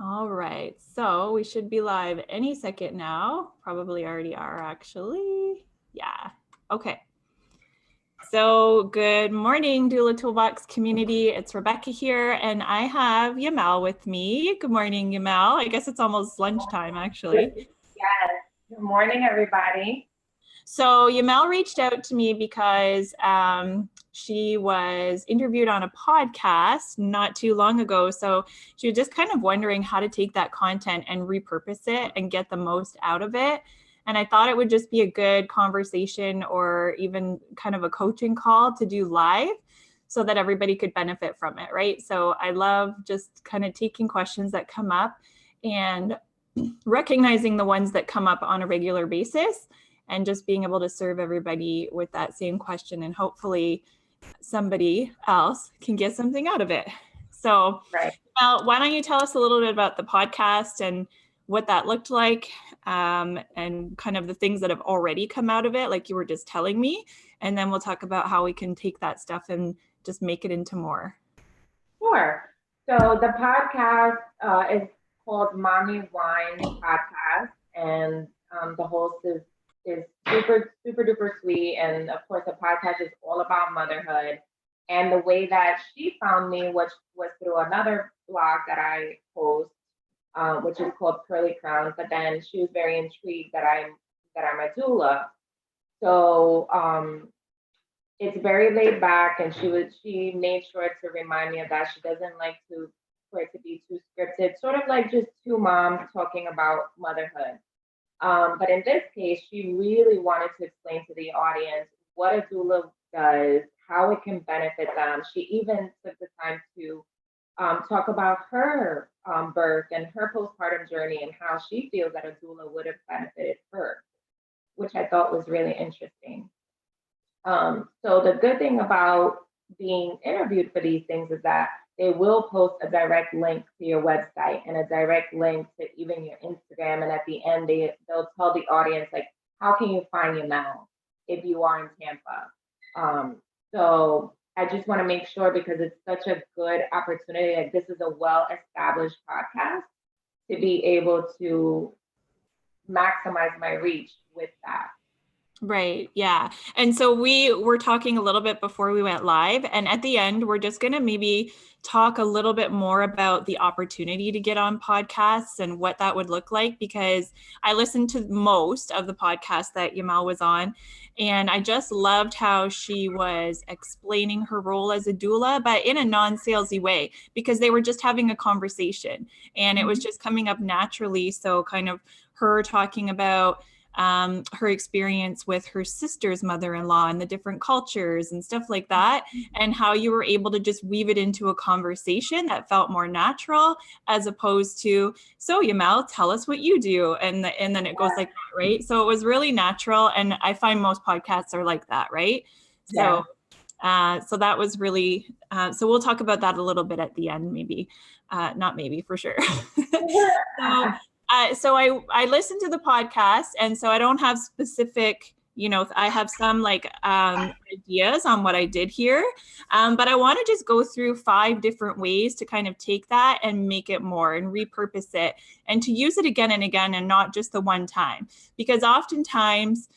All right, so we should be live any second now. Probably already are actually. Yeah, okay. So good morning, Doula Toolbox community. It's Rebecca here, and I have Yamel with me. Good morning, Yamel. I guess it's almost lunchtime, actually. Yes. Good morning, everybody. So Yamel reached out to me because she was interviewed on a podcast not too long ago. So she was just kind of wondering how to take that content and repurpose it and get the most out of it. And I thought it would just be a good conversation or even kind of a coaching call to do live so that everybody could benefit from it, right? So I love just kind of taking questions that come up and recognizing the ones that come up on a regular basis and just being able to serve everybody with that same question, and hopefully somebody else can get something out of it. So Right. why don't you tell us a little bit about the podcast and what that looked like, and kind of the things that have already come out of it, like you were just telling me, and then we'll talk about how we can take that stuff and just make it into more. Sure. So the podcast is called Mommy Wine Podcast, and the host is super super duper sweet, and of course the podcast is all about motherhood. And the way that she found me, which was through another blog that I post, which is called Curly Crowns. But then she was very intrigued that I'm a doula. So it's very laid back, and she made sure to remind me of that. She doesn't like to for it to be too scripted, sort of like just two moms talking about motherhood. But in this case, she really wanted to explain to the audience what a doula does, how it can benefit them. She even took the time to talk about her birth and her postpartum journey and how she feels that a doula would have benefited her, which I thought was really interesting. So the good thing about being interviewed for these things is that they will post a direct link to your website and a direct link to even your Instagram. And at the end, they'll tell the audience, like, how can you find you now if you are in Tampa? So I just want to make sure, because it's such a good opportunity, that this is a well-established podcast, to be able to maximize my reach with that. Right. Yeah. And so we were talking a little bit before we went live, and at the end, we're just going to maybe talk a little bit more about the opportunity to get on podcasts and what that would look like, because I listened to most of the podcasts that Yamel was on, and I just loved how she was explaining her role as a doula, but in a non-salesy way, because they were just having a conversation and it was just coming up naturally. So kind of her talking about her experience with her sister's mother-in-law and the different cultures and stuff like that, and how you were able to just weave it into a conversation that felt more natural, as opposed to, so Yamel, tell us what you do, and then it goes like that, right? So it was really natural, and I find most podcasts are like that, right? Yeah. So that was really, so we'll talk about that a little bit at the end, maybe, not maybe, for sure. So I listened to the podcast, and so I don't have specific, I have some like ideas on what I did here, but I want to just go through 5 different ways to kind of take that and make it more and repurpose it and to use it again and again, and not just the one time, because oftentimes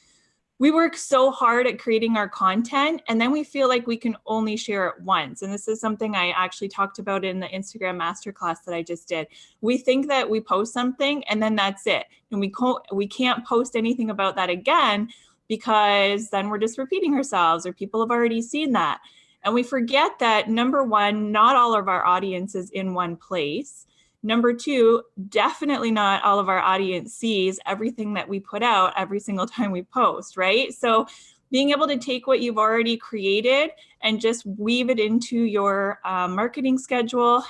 we work so hard at creating our content, and then we feel like we can only share it once. And this is something I actually talked about in the Instagram masterclass that I just did. We think that we post something and then that's it. And we can't post anything about that again, because then we're just repeating ourselves, or people have already seen that. And we forget that, number one, not all of our audience is in one place. Number 2, definitely not all of our audience sees everything that we put out every single time we post, right? So being able to take what you've already created and just weave it into your marketing schedule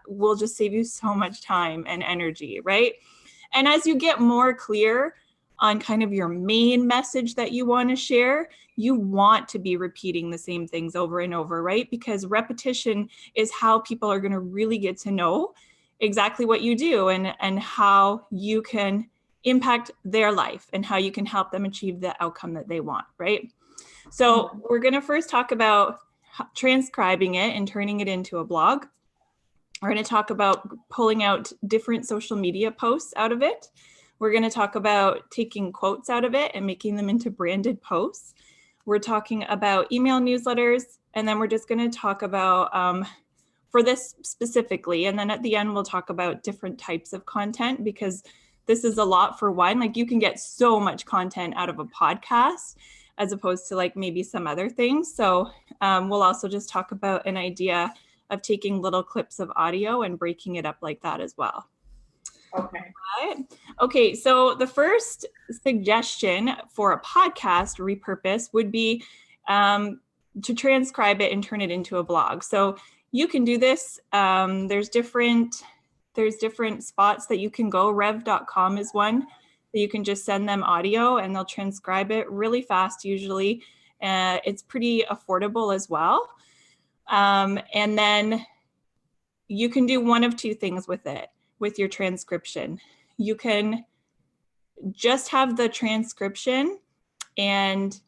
will just save you so much time and energy, right? And as you get more clear on kind of your main message that you want to share, you want to be repeating the same things over and over, right? Because repetition is how people are going to really get to know exactly what you do, and how you can impact their life and how you can help them achieve the outcome that they want, right? So we're going to first talk about transcribing it and turning it into a blog. We're going to talk about pulling out different social media posts out of it. We're going to talk about taking quotes out of it and making them into branded posts. We're talking about email newsletters, and then we're just going to talk about for this specifically. And then at the end, we'll talk about different types of content, because this is a lot for one. Like, you can get so much content out of a podcast as opposed to like maybe some other things. So we'll also just talk about an idea of taking little clips of audio and breaking it up like that as well. Okay. Right. Okay, so the first suggestion for a podcast repurpose would be to transcribe it and turn it into a blog. So you can do this. There's different spots that you can go. Rev.com is one that you can just send them audio and they'll transcribe it really fast usually. It's pretty affordable as well. And then you can do one of two things with it, with your transcription. You can just have the transcription and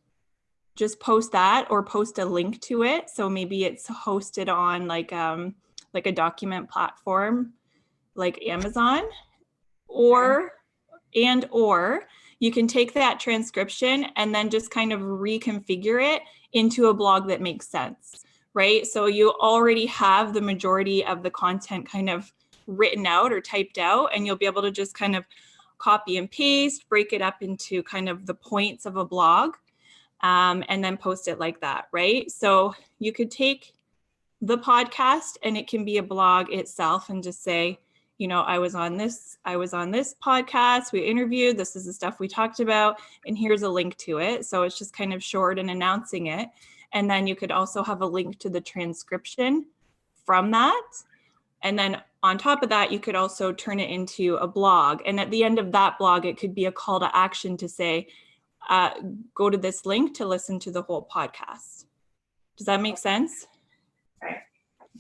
just post that, or post a link to it. So maybe it's hosted on like a document platform like Amazon, or you can take that transcription and then just kind of reconfigure it into a blog that makes sense, right? So you already have the majority of the content kind of written out or typed out, and you'll be able to just kind of copy and paste, break it up into kind of the points of a blog, and then post it like that, right? So you could take the podcast and it can be a blog itself and just say, you know, I was on this podcast, we interviewed, this is the stuff we talked about, and here's a link to it. So it's just kind of short and announcing it. And then you could also have a link to the transcription from that. And then on top of that, you could also turn it into a blog. And at the end of that blog, it could be a call to action to say, go to this link to listen to the whole podcast. Does that make sense? Right.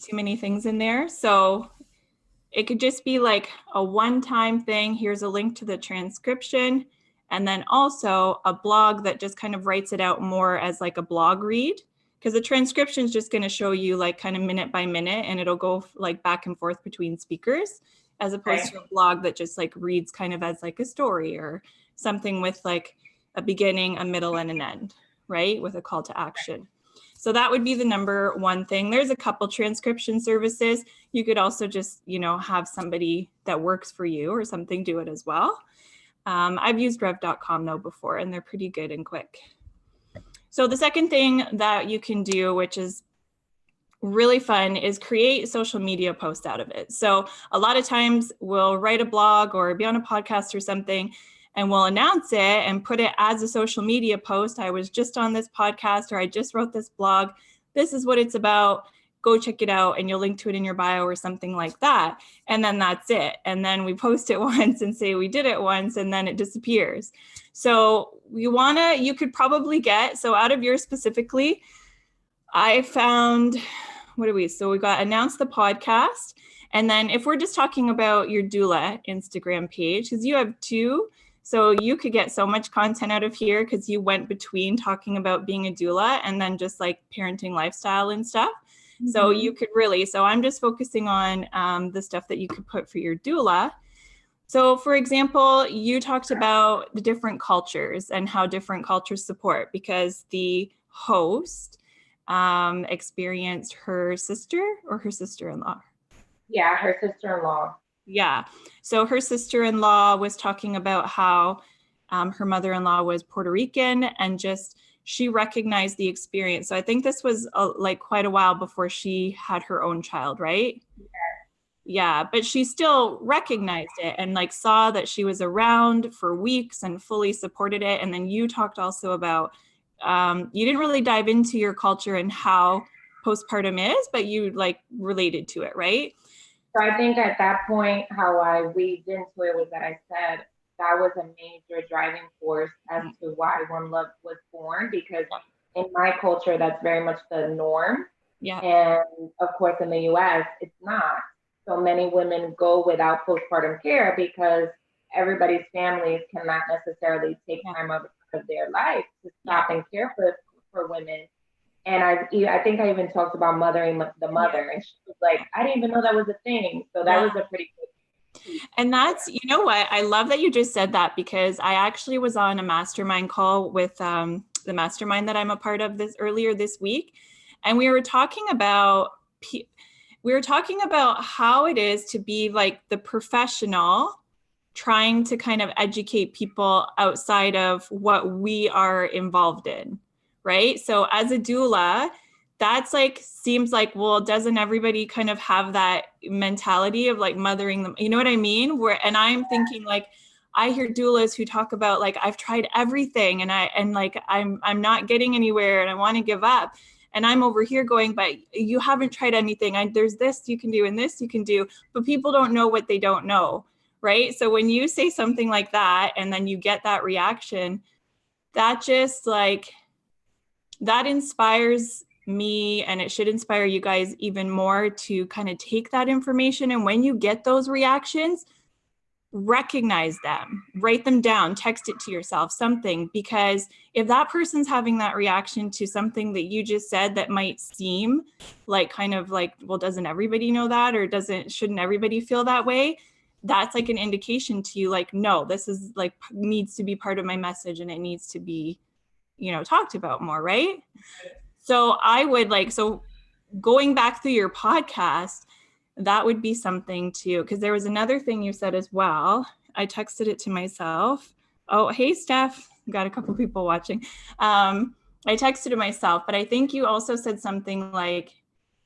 Too many things in there. So it could just be like a one-time thing. Here's a link to the transcription. And then also a blog that just kind of writes it out more as like a blog read, because the transcription is just going to show you like kind of minute by minute, and it'll go like back and forth between speakers, as opposed to a blog that just like reads kind of as like a story or something with like a beginning, a middle, and an end, right? With a call to action. So that would be the number one thing. There's a couple transcription services. You could also just, you know, have somebody that works for you or something do it as well. I've used rev.com though before, and they're pretty good and quick. So the second thing that you can do, which is really fun, is create social media posts out of it. So a lot of times we'll write a blog or be on a podcast or something, and we'll announce it and put it as a social media post. I was just on this podcast, or I just wrote this blog. This is what it's about. Go check it out, and you'll link to it in your bio or something like that. And then that's it. And then we post it once and say we did it once, and then it disappears. So you could probably get, so out of yours specifically, I found, so we got announce the podcast. And then if we're just talking about your doula Instagram page, because you have two, so you could get so much content out of here because you went between talking about being a doula and then just like parenting lifestyle and stuff. Mm-hmm. So you could really, so I'm just focusing on the stuff that you could put for your doula. So for example, you talked about the different cultures and how different cultures support, because the host experienced her sister or her sister-in-law. Yeah, her sister-in-law. Yeah. So her sister-in-law was talking about how her mother-in-law was Puerto Rican, and just she recognized the experience. So I think this was like quite a while before she had her own child, right? Yeah, but she still recognized it and like saw that she was around for weeks and fully supported it. And then you talked also about, you didn't really dive into your culture and how postpartum is, but you like related to it, right? So I think at that point, how I weaved into it was that I said that was a major driving force as to why One Love was born, because in my culture, that's very much the norm. Yeah. And of course, in the US, it's not. So many women go without postpartum care because everybody's families cannot necessarily take time out of their life to stop and care for women. And I think I even talked about mothering the mother, and she was like, I didn't even know that was a thing. So that was a pretty good piece. And that's, you know what, I love that you just said that, because I actually was on a mastermind call with the mastermind that I'm a part of earlier this week. And we were talking about how it is to be like the professional trying to kind of educate people outside of what we are involved in, right? So as a doula, that's like, seems like, well, doesn't everybody kind of have that mentality of like mothering them? You know what I mean? And I'm thinking like, I hear doulas who talk about like, I've tried everything and I'm not getting anywhere and I want to give up. And I'm over here going, but you haven't tried anything. There's this you can do and this you can do, but people don't know what they don't know. Right. So when you say something like that, and then you get that reaction, that just like, that inspires me, and it should inspire you guys even more to kind of take that information. And when you get those reactions, recognize them, write them down, text it to yourself, something, because if that person's having that reaction to something that you just said that might seem like kind of like, well, doesn't everybody know that, or shouldn't everybody feel that way? That's like an indication to you, like, no, this is like, needs to be part of my message and it needs to be, talked about more, right? So I would like, so going back through your podcast, that would be something too, because there was another thing you said as well. I texted it to myself. Oh, hey, Steph, got a couple people watching. I texted it myself, but I think you also said something like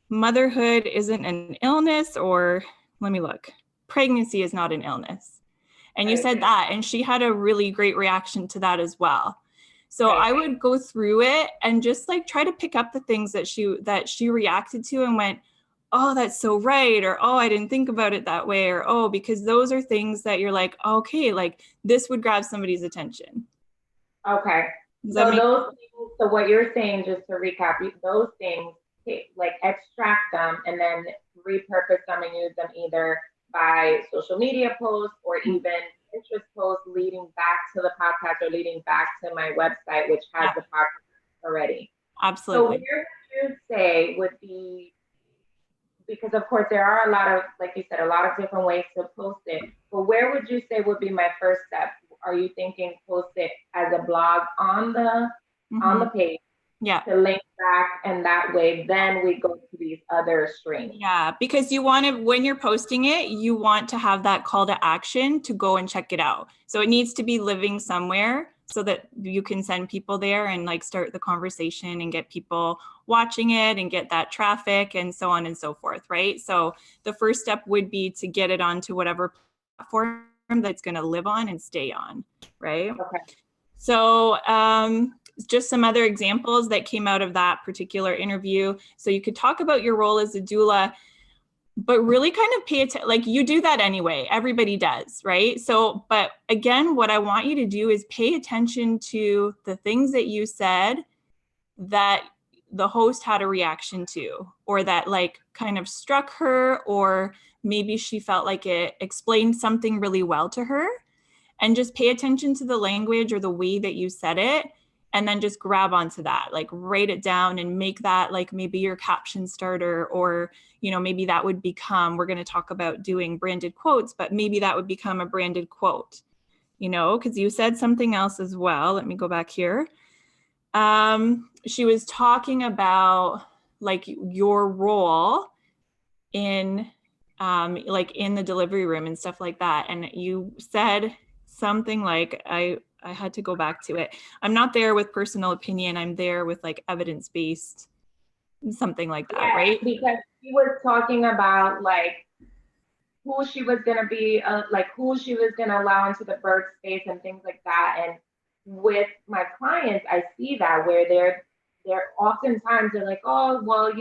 motherhood isn't an illness, or let me look. Pregnancy is not an illness. And you said that, and she had a really great reaction to that as well. So I would go through it and just like try to pick up the things that she reacted to and went, oh, that's so right. Or, oh, I didn't think about it that way. Or, oh, because those are things that you're like, okay, like this would grab somebody's attention. Okay. So those things, so what you're saying, just to recap, those things, like extract them and then repurpose them and use them either by social media posts or even interest posts leading back to the podcast or leading back to my website, which has the podcast already. Absolutely. So where would you say would be, because of course there are a lot of, like you said, a lot of different ways to post it, but where would you say would be my first step? Are you thinking post it as a blog on the page? Yeah. To link back, and that way then we go to these other streams. Yeah, because you want to, when you're posting it, you want to have that call to action to go and check it out. So it needs to be living somewhere so that you can send people there and like start the conversation and get people watching it and get that traffic and so on and so forth, right? So the first step would be to get it onto whatever platform that's going to live on and stay on, right? Okay. So just some other examples that came out of that particular interview. So you could talk about your role as a doula, but really kind of pay attention, like you do that anyway, everybody does, right? So, but again, what I want you to do is pay attention to the things that you said that the host had a reaction to, or that like kind of struck her, or maybe she felt like it explained something really well to her. And just pay attention to the language or the way that you said it, and then just grab onto that, like write it down and make that like maybe your caption starter, or, maybe that would become, we're going to talk about doing branded quotes, but maybe that would become a branded quote, because you said something else as well. Let me go back here. She was talking about like your role in like in the delivery room and stuff like that. And you said something like, I had to go back to it. I'm not there with personal opinion. I'm there with like evidence-based, something like that, right? Because she was talking about like who she was going to be, like who she was going to allow into the birth space and things like that. And with my clients, I see that where they're oftentimes they're like, oh, well,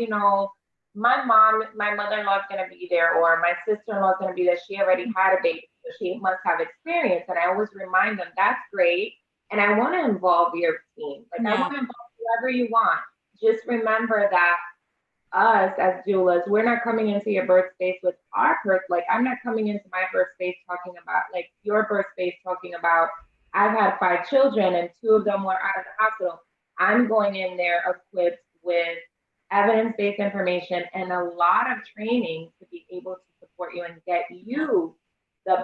my mother-in-law is going to be there, or my sister-in-law is going to be there. She already had a baby, so she must have experience. And I always remind them, that's great. And I want to involve your team. Like I want to involve whoever you want. Just remember that us as doulas, we're not coming into your birth space with our birth. Like I'm not coming into my birth space talking about like your birth space talking about, I've had 5 children and 2 of them were out of the hospital. I'm going in there equipped with evidence-based information and a lot of training to be able to support you and get you the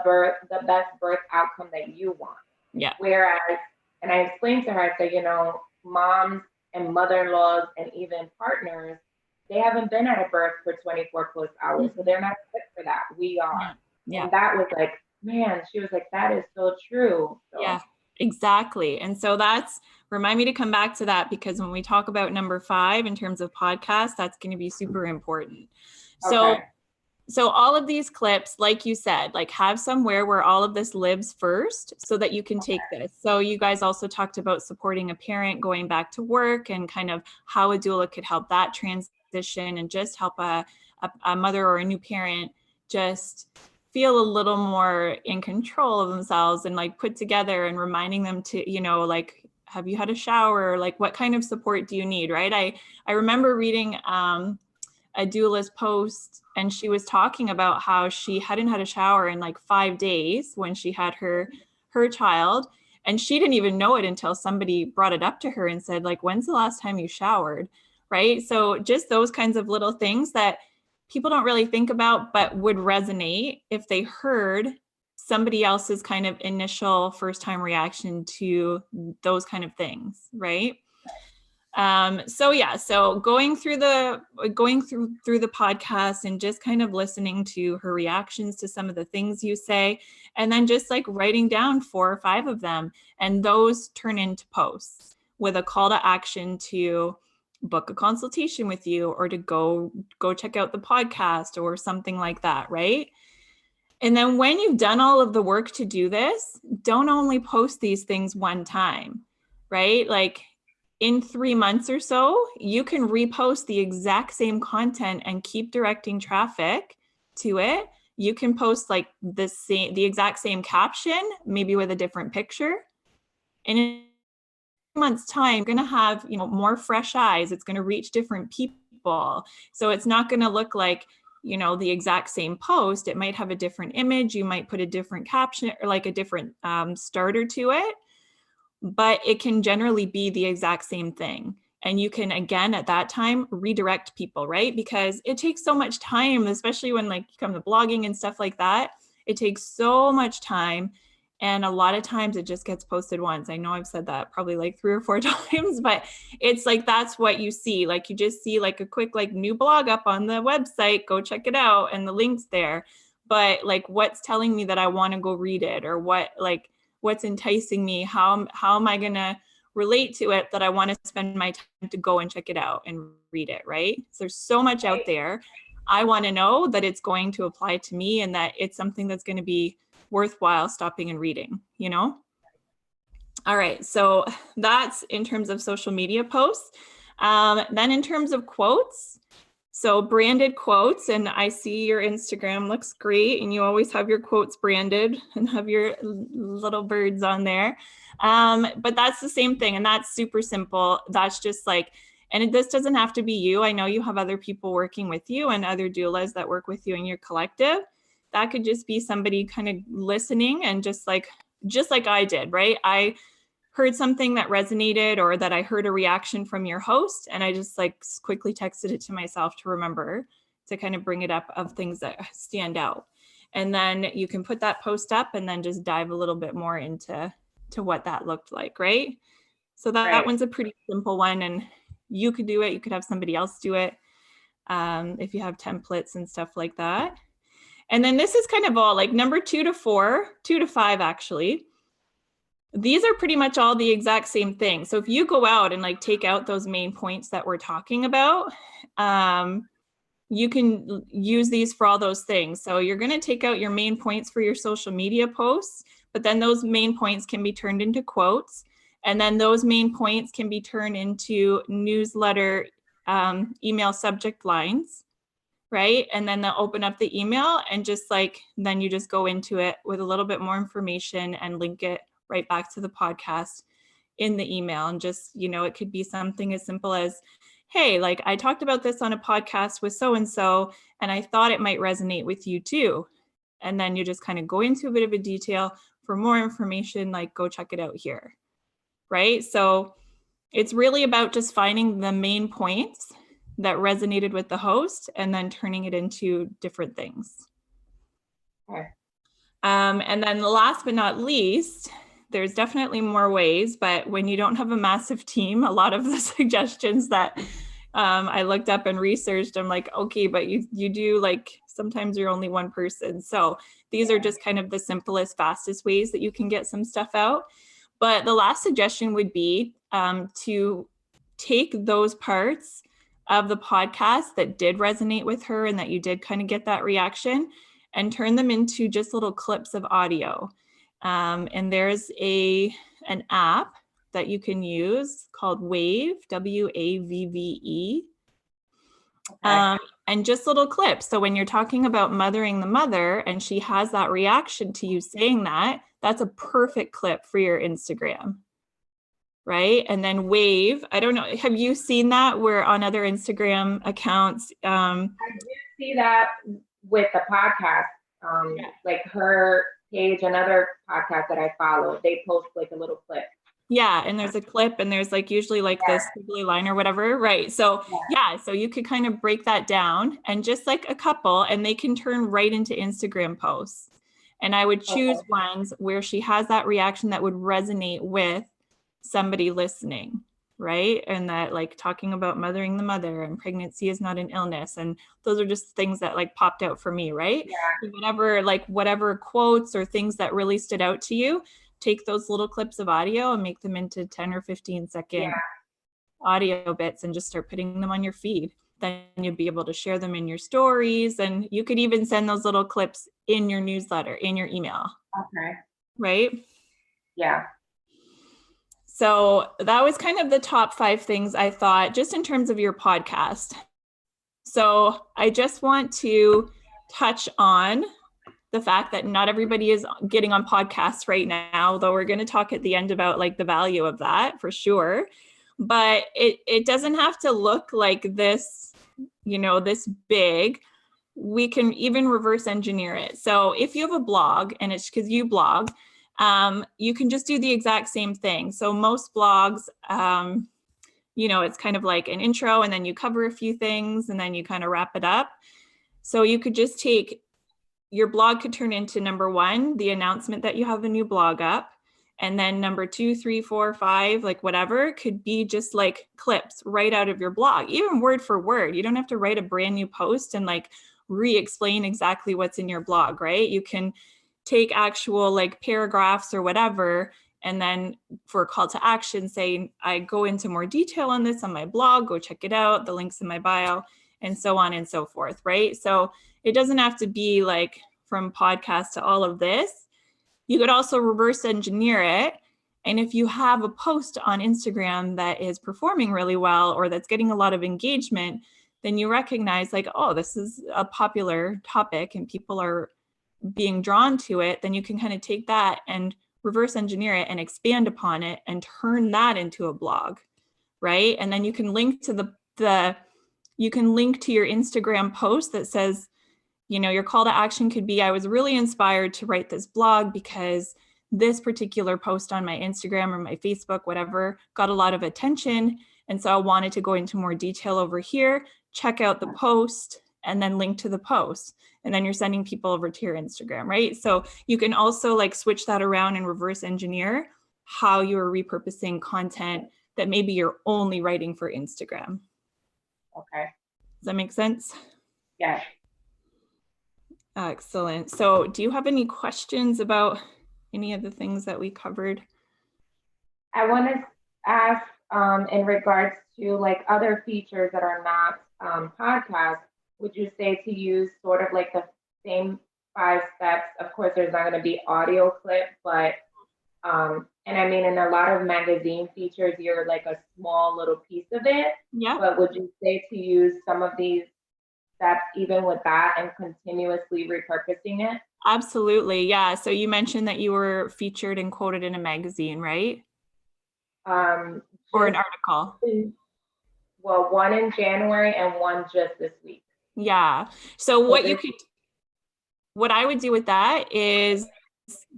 best birth outcome that you want. Yeah. Whereas, and I explained to her, I said, you know, moms and mother-in-laws and even partners, they haven't been at a birth for 24 plus hours, so they're not fit for that. We are. Yeah. And that was like, man, she was like, that is so true. So. Yeah, exactly. And so remind me to come back to that, because when we talk about number 5 in terms of podcasts, that's going to be super important. Okay. So all of these clips, like you said, like have somewhere where all of this lives first so that you can take this. So you guys also talked about supporting a parent going back to work and kind of how a doula could help that transition and just help a mother or a new parent just feel a little more in control of themselves and like put together, and reminding them to, you know, like, have you had a shower? Like, what kind of support do you need? Right. I remember reading a doula's post, and she was talking about how she hadn't had a shower in like 5 days when she had her child. And she didn't even know it until somebody brought it up to her and said, like, when's the last time you showered? Right. So just those kinds of little things that people don't really think about, but would resonate if they heard somebody else's kind of initial first time reaction to those kind of things. Right. So going through the podcast and just kind of listening to her reactions to some of the things you say, and then just like writing down 4 or 5 of them, and those turn into posts with a call to action to book a consultation with you, or to go check out the podcast or something like that, right? And then when you've done all of the work to do this, don't only post these things one time, right? Like, in 3 months or so, you can repost the exact same content and keep directing traffic to it. You can post like the exact same caption, maybe with a different picture. And in 3 months' time, you're going to have, you know, more fresh eyes. It's going to reach different people. So it's not going to look like, you know, the exact same post. It might have a different image. You might put a different caption or like a different starter to it. But it can generally be the exact same thing. And you can, again, at that time, redirect people, right? Because it takes so much time, especially when like you come to blogging and stuff like that. It takes so much time. And a lot of times it just gets posted once. I know I've said that probably like 3 or 4 times, but it's like, that's what you see. Like, you just see like a quick, like, new blog up on the website, go check it out, and the link's there. But like, what's telling me that I want to go read it, or what's enticing me? How am I going to relate to it that I want to spend my time to go and check it out and read it, right? So there's so much out there. I want to know that it's going to apply to me and that it's something that's going to be worthwhile stopping and reading, you know? All right, so that's in terms of social media posts. Then in terms of quotes, so branded quotes, and I see your Instagram looks great, and you always have your quotes branded and have your little birds on there. But that's the same thing, and that's super simple. That's just like, and this doesn't have to be you. I know you have other people working with you and other doulas that work with you in your collective. That could just be somebody kind of listening and just like I did, right? I heard something that resonated, or that I heard a reaction from your host, and I just like quickly texted it to myself to remember to kind of bring it up of things that stand out. And then you can put that post up and then just dive a little bit more into what that looked like, right? So that one's a pretty simple one, and you could do it. You could have somebody else do it if you have templates and stuff like that. And then this is kind of all like number 2 to 4, 2 to 5 actually. These are pretty much all the exact same thing. So if you go out and like take out those main points that we're talking about, you can use these for all those things. So you're going to take out your main points for your social media posts, but then those main points can be turned into quotes. And then those main points can be turned into newsletter email subject lines, right? And then they'll open up the email, and just like, then you just go into it with a little bit more information and link it right back to the podcast in the email. And just, you know, it could be something as simple as, hey, like, I talked about this on a podcast with so-and-so, and I thought it might resonate with you too. And then you just kind of go into a bit of a detail for more information, like, go check it out here, right? So It's really about just finding the main points that resonated with the host and then turning it into different things. Okay. And then the last but not least, there's definitely more ways, but when you don't have a massive team, a lot of the suggestions that I looked up and researched, I'm like, okay, but you do like, sometimes you're only one person. So these are just kind of the simplest, fastest ways that you can get some stuff out. But the last suggestion would be to take those parts of the podcast that did resonate with her and that you did kind of get that reaction and turn them into just little clips of audio. And there's an app that you can use called Wave, WAVVE. Okay. And just little clips. So when you're talking about mothering the mother and she has that reaction to you saying that, that's a perfect clip for your Instagram. Right. And then Wave, I don't know, have you seen that where on other Instagram accounts? I did see that with the podcast, like her page, another podcast that I follow, they post like a little clip. Yeah, and there's a clip and there's like usually like this squiggly line or whatever, right? So yeah, so you could kind of break that down and just like a couple, and they can turn right into Instagram posts. And I would choose ones where she has that reaction that would resonate with somebody listening, right? And that like talking about mothering the mother and pregnancy is not an illness. And those are just things that like popped out for me, right? Yeah. Whatever quotes or things that really stood out to you, take those little clips of audio and make them into 10 or 15-second audio bits and just start putting them on your feed. Then you'll be able to share them in your stories, and you could even send those little clips in your newsletter, in your email. Okay. Right? Yeah. So that was kind of the top 5 things I thought, just in terms of your podcast. So I just want to touch on the fact that not everybody is getting on podcasts right now, though we're going to talk at the end about like the value of that for sure. But it doesn't have to look like this, this big. We can even reverse engineer it. So if you have a blog and it's because you blog, you can just do the exact same thing. So most blogs, it's kind of like an intro and then you cover a few things and then you kind of wrap it up. So you could just take your blog could turn into number 1, the announcement that you have a new blog up. And then number 2, 3, 4, 5, like whatever could be just like clips right out of your blog, even word for word. You don't have to write a brand new post and like re-explain exactly what's in your blog, right? You can take actual like paragraphs or whatever. And then for a call to action, say, I go into more detail on this on my blog, go check it out, the link's in my bio, and so on and so forth, right? So it doesn't have to be like from podcast to all of this. You could also reverse engineer it. And if you have a post on Instagram that is performing really well or that's getting a lot of engagement, then you recognize like, oh, this is a popular topic and people are being drawn to it. Then you can kind of take that and reverse engineer it and expand upon it and turn that into a blog, right? And then you can link to you can link to your Instagram post that says, your call to action could be, I was really inspired to write this blog because this particular post on my Instagram or my Facebook, whatever, got a lot of attention. And so I wanted to go into more detail over here, check out the post, and then link to the post. And then you're sending people over to your Instagram, right? So you can also like switch that around and reverse engineer how you're repurposing content that maybe you're only writing for Instagram. Okay. Does that make sense? Yes. Excellent. So do you have any questions about any of the things that we covered? I want to ask in regards to like other features that are not podcasts, would you say to use sort of like the same 5 steps? Of course, there's not going to be audio clip, but and I mean, in a lot of magazine features, you're like a small little piece of it. Yeah. But would you say to use some of these steps even with that and continuously repurposing it? Absolutely. Yeah. So you mentioned that you were featured and quoted in a magazine, right? Or an article. Well, one in January and one just this week. Yeah. So what I would do with that is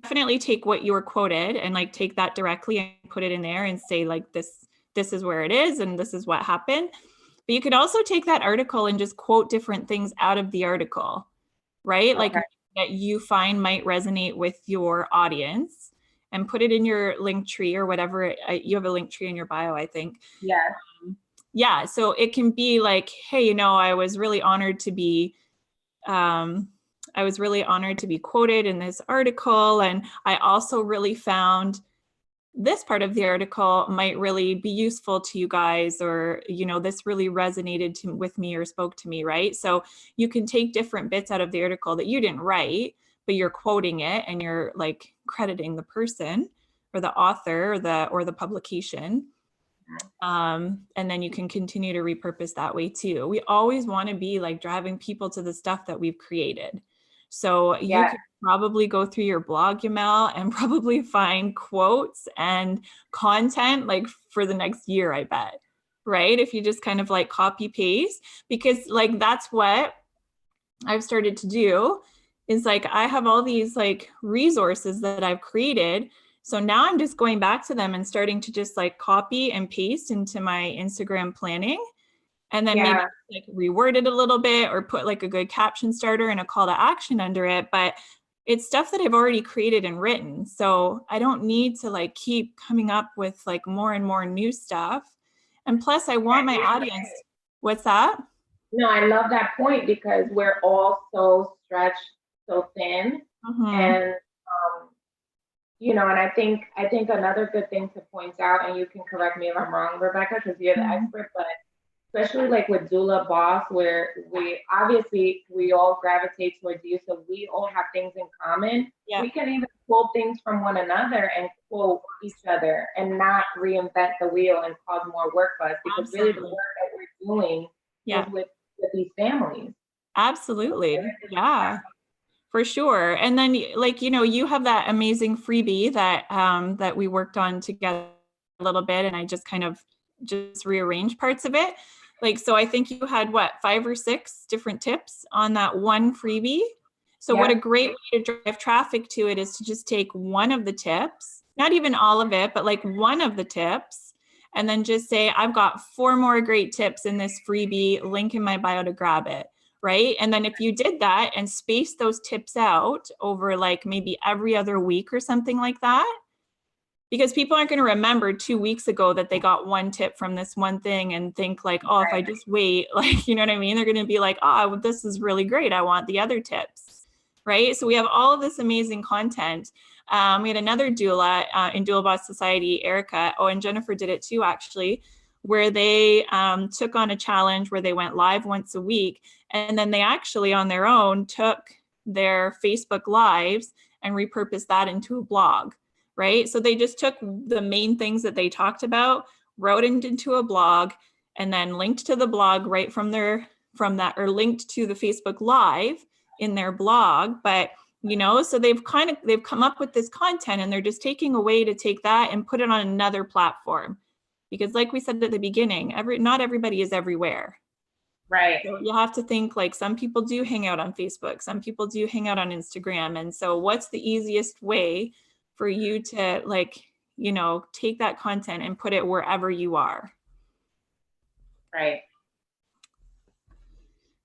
definitely take what you were quoted and like take that directly and put it in there and say like this this is where it is and this is what happened. But you could also take that article and just quote different things out of the article, right? Like that you find might resonate with your audience, and put it in your link tree or whatever. You have a link tree in your bio, I think. Yeah. Yeah. So it can be like, hey, you know, I was really honored to be quoted in this article. And I also really found this part of the article might really be useful to you guys, or, you know, this really resonated with me or spoke to me, right? So you can take different bits out of the article that you didn't write, but you're quoting it and you're like crediting the person or the author or the publication. And then you can continue to repurpose that way too. We always want to be like driving people to the stuff that we've created. So you could probably go through your blog, Yamel, and probably find quotes and content like for the next year, I bet, right? If you just kind of like copy paste, because like that's what I've started to do, is like I have all these like resources that I've created. So now I'm just going back to them and starting to just like copy and paste into my Instagram planning, and then maybe like reword it a little bit or put like a good caption starter and a call to action under it. But it's stuff that I've already created and written. So I don't need to like keep coming up with like more and more new stuff. And plus I want my audience. What's that? No, I love that point, because we're all so stretched, so thin. And you know, and I think another good thing to point out, and you can correct me if I'm wrong, Rebecca, because you're the expert, but especially like with Doula Boss, where we all gravitate towards you, so we all have things in common. We can even pull things from one another and quote each other and not reinvent the wheel and cause more work for us, because really the work that we're doing is with these families. Absolutely. Yeah. For sure. And then like, you know, you have that amazing freebie that that we worked on together a little bit, and I just kind of just rearranged parts of it. Like, so I think you had what, 5 or 6 different tips on that one freebie. So what a great way to drive traffic to it is to just take one of the tips, not even all of it, but like one of the tips, and then just say, I've got 4 more great tips in this freebie, link in my bio to grab it. Right. And then if you did that and space those tips out over like maybe every other week or something like that, because people aren't going to remember 2 weeks ago that they got one tip from this one thing and think like, oh, if I just wait, like, you know what I mean? They're going to be like, oh, this is really great. I want the other tips. Right. So we have all of this amazing content. We had another doula in Doula Boss Society, Erica. Oh, and Jennifer did it too, actually, where they took on a challenge where they went live once a week. And then they actually on their own took their Facebook lives and repurposed that into a blog, right? So they just took the main things that they talked about, wrote it into a blog, and then linked to the blog right from that, or linked to the Facebook live in their blog. But, you know, so they've come up with this content, and they're just taking a way to take that and put it on another platform. Because like we said at the beginning, not everybody is everywhere. Right. So you have to think like some people do hang out on Facebook, some people do hang out on Instagram. And so what's the easiest way for you to like, you know, take that content and put it wherever you are? Right.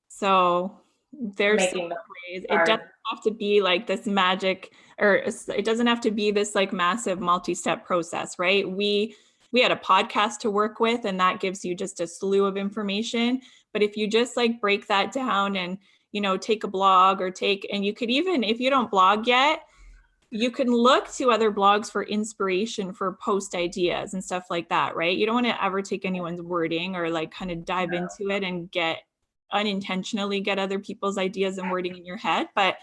So there's so many ways. It doesn't have to be like this magic, or it doesn't have to be this like massive multi-step process, right? We had a podcast to work with, and that gives you just a slew of information. But if you just like break that down and, you know, take a blog and you could even, if you don't blog yet, you can look to other blogs for inspiration for post ideas and stuff like that, right? You don't want to ever take anyone's wording or like kind of dive into it and unintentionally get other people's ideas and wording in your head. But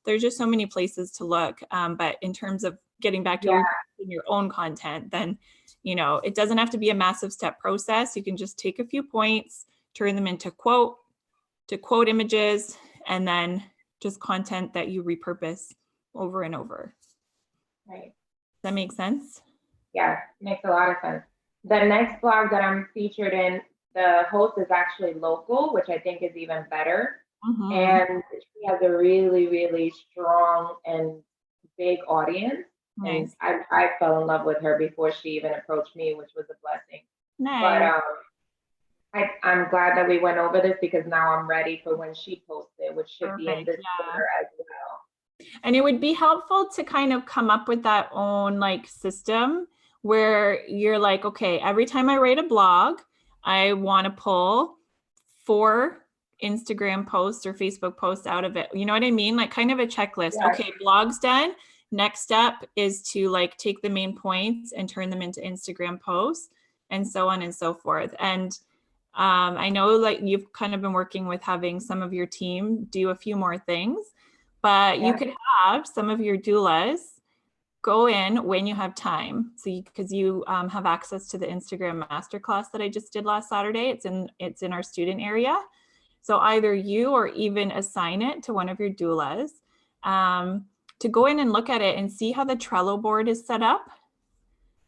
there's just so many places to look. But in terms of getting back to your own content, then, you know, it doesn't have to be a massive step process. You can just take a few points, turn them into quote images, and then just content that you repurpose over and over. Right. Does that make sense? Yeah, makes a lot of sense. The next blog that I'm featured in, the host is actually local, which I think is even better. And she has a really, really strong and big audience. Nice. And I fell in love with her before she even approached me, which was a blessing. But Nice. I'm glad that we went over this because now I'm ready for when she posts it, which should be in Perfect. this Yeah. quarter as well. And it would be helpful to kind of come up with that own like system where you're like, okay, every time I write a blog, I want to pull 4 Instagram posts or Facebook posts out of it. You know what I mean? Like kind of a checklist. Yeah. Okay, blog's done. Next step is to like take the main points and turn them into Instagram posts and so on and so forth. And I know like you've kind of been working with having some of your team do a few more things, but you could have some of your doulas go in when you have time. So because you have access to the Instagram masterclass that I just did last Saturday. It's in our student area. So either you or even assign it to one of your doulas to go in and look at it and see how the Trello board is set up.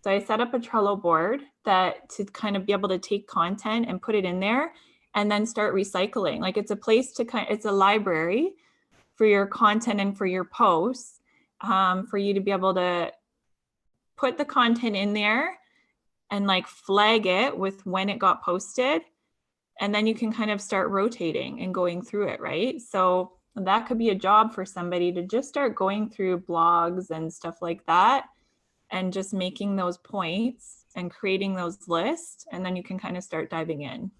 So I set up a Trello board that to kind of be able to take content and put it in there and then start recycling. Like it's a place to it's a library for your content and for your posts, for you to be able to put the content in there and like flag it with when it got posted. And then you can kind of start rotating and going through it, right? So that could be a job for somebody to just start going through blogs and stuff like that and just making those points and creating those lists. And then you can kind of start diving in.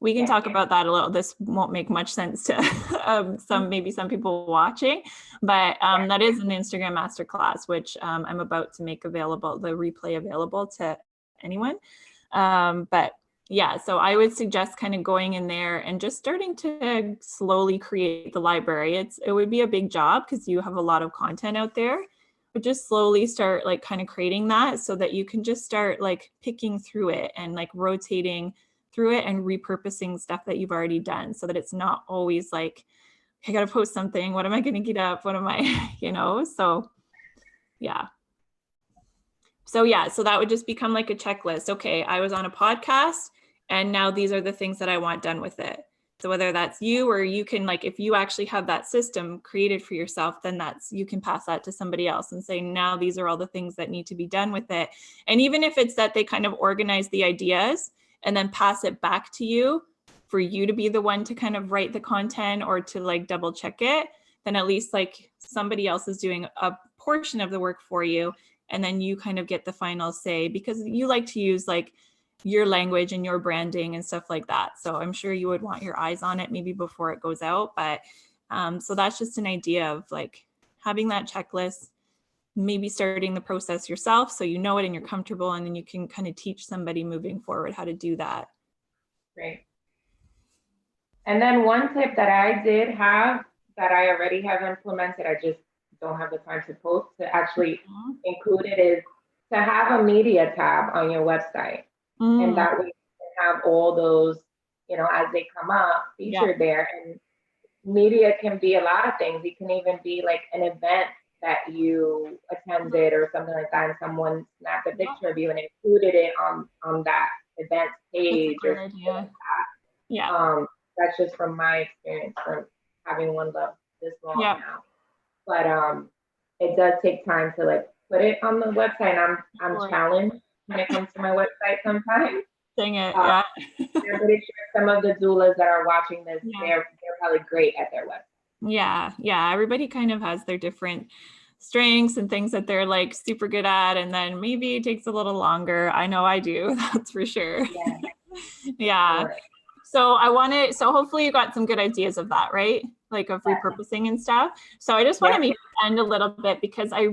We can talk about that a little. This won't make much sense to maybe some people watching, but that is an Instagram masterclass, which I'm about to make available, the replay available to anyone. But yeah, so I would suggest kind of going in there and just starting to slowly create the library. It would be a big job because you have a lot of content out there, but just slowly start like kind of creating that so that you can just start like picking through it and like rotating through it and repurposing stuff that you've already done so that it's not always like, I got to post something. What am I going to get up? What am I, So yeah. So yeah, so that would just become like a checklist. Okay, I was on a podcast and now these are the things that I want done with it. So whether that's you or you can like, if you actually have that system created for yourself, then you can pass that to somebody else and say, now these are all the things that need to be done with it. And even if it's that they kind of organize the ideas and then pass it back to you for you to be the one to kind of write the content or to like double check it, then at least like somebody else is doing a portion of the work for you. And then you kind of get the final say because you like to use like your language and your branding and stuff like that. So I'm sure you would want your eyes on it maybe before it goes out. But so that's just an idea of like having that checklist, maybe starting the process yourself so you know it and you're comfortable, and then you can kind of teach somebody moving forward how to do that. Great. And then one tip that I did have that I already have implemented, I just don't have the time to post to actually include it, is to have a media tab on your website. And that way you can have all those, as they come up, featured there. And media can be a lot of things. It can even be like an event that you attended or something like that, and someone snapped a picture of you and included it on that event page or something like that. Yeah. That's just from my experience from having One Love this long now. But it does take time to like put it on the website. And I'm challenged when it comes to my website sometimes. Dang it, yeah. I'm pretty sure some of the doulas that are watching this, they're probably great at their website. Yeah. Everybody kind of has their different strengths and things that they're like super good at, and then maybe it takes a little longer. I know I do, that's for sure. Yeah. Sure. So hopefully you got some good ideas of that, right? Like of repurposing and stuff. So I just want to maybe end a little bit because I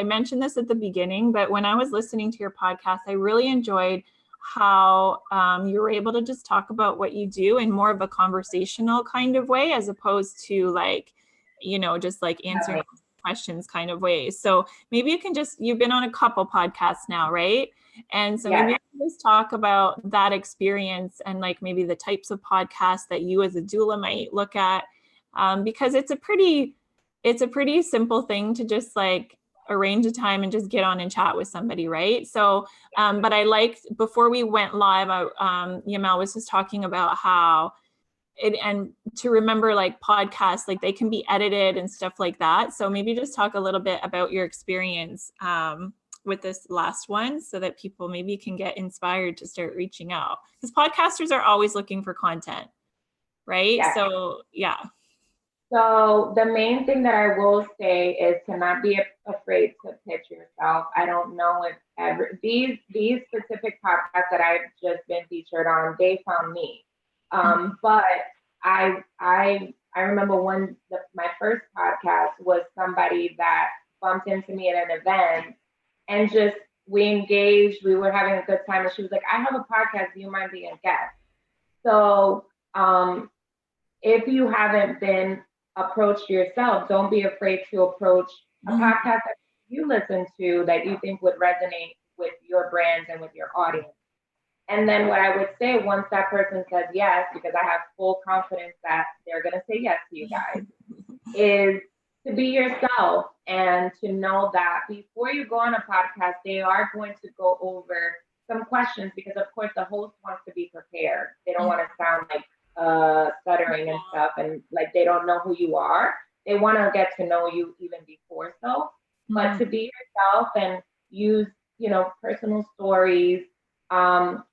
mentioned this at the beginning, but when I was listening to your podcast, I really enjoyed how you were able to just talk about what you do in more of a conversational kind of way, as opposed to like, just like answering questions kind of ways. So maybe you've been on a couple podcasts now, right? And so maybe you can just talk about that experience and like maybe the types of podcasts that you as a doula might look at, because it's a pretty simple thing to just like arrange a time and just get on and chat with somebody, right? So, but I liked, before we went live, Yamel was just talking about how and to remember like podcasts, like they can be edited and stuff like that. So maybe just talk a little bit about your experience with this last one so that people maybe can get inspired to start reaching out, because podcasters are always looking for content, right? Yes. So yeah. So the main thing that I will say is to not be afraid to pitch yourself. I don't know if these specific podcasts that I've just been featured on, they found me. But I remember my first podcast was somebody that bumped into me at an event, and just we engaged. We were having a good time, and she was like, "I have a podcast. Do you mind being a guest?" So if you haven't been approached yourself, don't be afraid to approach a podcast that you listen to that you think would resonate with your brand and with your audience. And then what I would say, once that person says yes, because I have full confidence that they're going to say yes to you guys, is to be yourself and to know that before you go on a podcast, they are going to go over some questions, because of course the host wants to be prepared. They don't want to sound like stuttering and stuff, and like they don't know who you are. They want to get to know you even before so. But to be yourself and use, personal stories.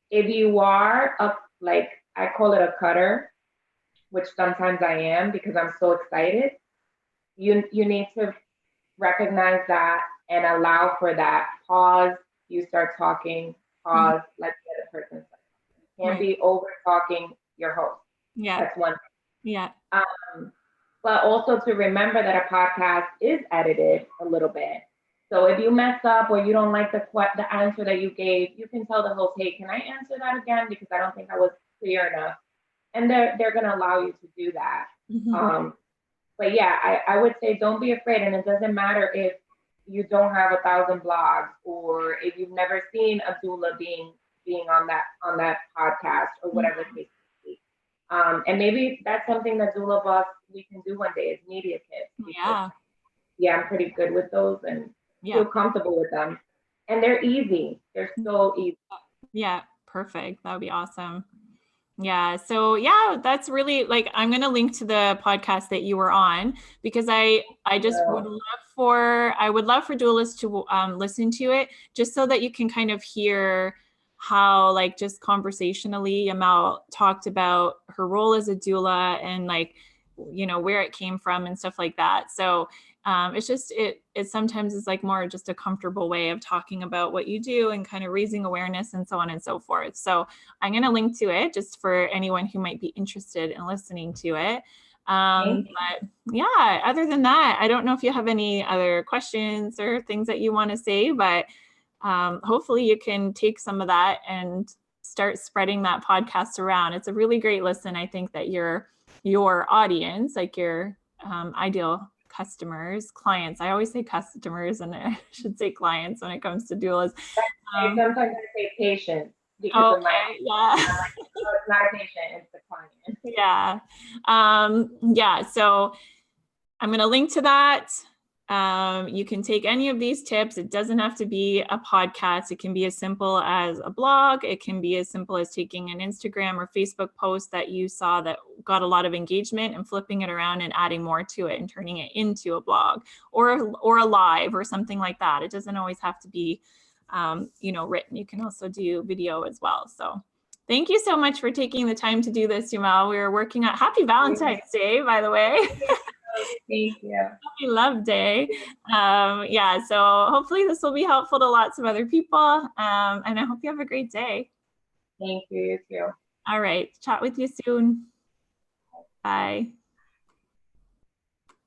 If you are like I call it a cutter, which sometimes I am because I'm so excited, you need to recognize that and allow for that. Pause, you start talking, pause, let the other person start talking. You can't be over talking your host. Yeah. That's one thing. Yeah. But also to remember that a podcast is edited a little bit. So if you mess up or you don't like the answer that you gave, you can tell the host, "Hey, can I answer that again? Because I don't think I was clear enough." And they're going to allow you to do that. But yeah, I would say don't be afraid. And it doesn't matter if you don't have 1,000 blogs, or if you've never seen a doula being on that podcast, or whatever the case may be. And maybe that's something that Doula Boss we can do one day, is media kits. Yeah, I'm pretty good with those and feel comfortable with them. And they're easy. They're so easy. Yeah, perfect. That would be awesome. Yeah. So yeah, that's really like, I'm going to link to the podcast that you were on, because I just would love for doulas to listen to it, just so that you can kind of hear how, like, just conversationally Yamel talked about her role as a doula and like, where it came from and stuff like that. So it's just, it sometimes is like more just a comfortable way of talking about what you do and kind of raising awareness and so on and so forth. So I'm going to link to it just for anyone who might be interested in listening to it. But yeah, other than that, I don't know if you have any other questions or things that you want to say, but hopefully you can take some of that and start spreading that podcast around. It's a really great listen. I think that your audience, like your ideal customers, clients. I always say customers, and I should say clients when it comes to doulas. Sometimes I say patients because of my it's not a patient, it's a client. Yeah. So I'm going to link to that. You can take any of these tips. It doesn't have to be a podcast. It can be as simple as a blog. It can be as simple as taking an Instagram or Facebook post that you saw that got a lot of engagement and flipping it around and adding more to it and turning it into a blog or a live or something like that. It doesn't always have to be, written. You can also do video as well. So thank you so much for taking the time to do this, Yamel. We were working on Happy Valentine's Day, by the way. Thank you. Happy Love Day. So hopefully this will be helpful to lots of other people. And I hope you have a great day. Thank you, you too. All right. Chat with you soon. Bye.